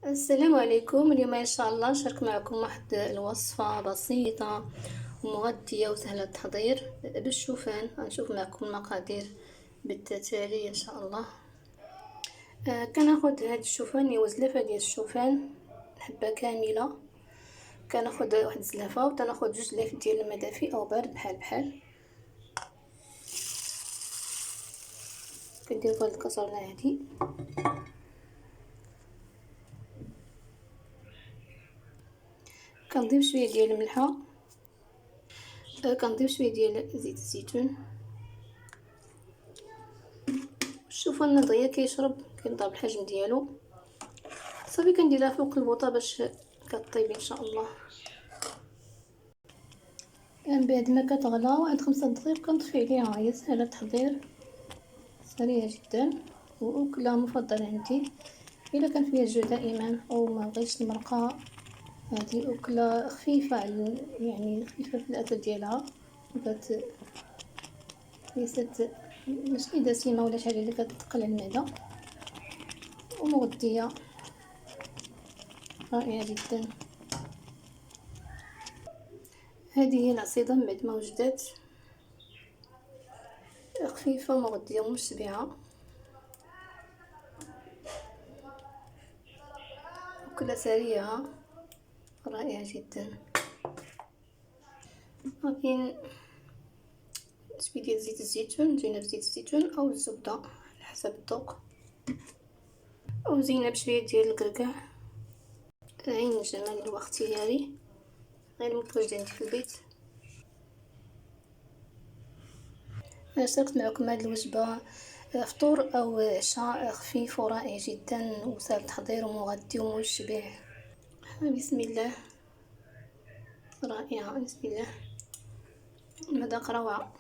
السلام عليكم. اليوم ان شاء الله نشارك معكم واحد الوصفه بسيطه ومغذيه وسهله التحضير بالشوفان. غنشوف معكم المقادير بالتالي ان شاء الله. كناخذ هاد الشوفان، وزلافه ديال الشوفان حبه كامله. كناخذ واحد الزلافه وتناخذ جوج لاف ديال الماء دافي او بارد بحال كندير فهاد الكسرونه هادي. كنضيف شويه ديال الملحه، كنضيف شويه ديال زيت الزيتون. الشوفان دغيا كيشرب كيضرب الحجم ديالو. صافي كنديرها فوق البوطه باش كطيب ان شاء الله. من بعد ما كتغلى واحد 5 دقائق كنطفي عليها. هي سهله التحضير، سريعه جدا واكله مفضله عندي. الا كان فيها الجوع دائما او ما بغيتش المرقه، هذه اكله خفيفه يعني خفيفه في الاكل ديالها. ليست ماشي دسمه ولا شي حاجه اللي كتثقل على المعده، ومغذيه رائعه جدا. هذه هي العصيده من بعد ما وجدت، خفيفه ومغذيه ومشبعه، أكلة سريعة رائعة جدا. غادي شوية ديال زيت الزيتون، زينة بزيت الزيتون أو الزبدة على حسب الذوق، أو زينة بشوية ديال الكركاع. عين الجمال واختياري، غير متواجد عندي في البيت. أنا شاركت معكم هذه الوجبة فطور أو عشاء، خفيف ورائع جدا وسهل التحضير ومغذي ومشبع. بسم الله، رائعة. بسم الله، مذاق روعة.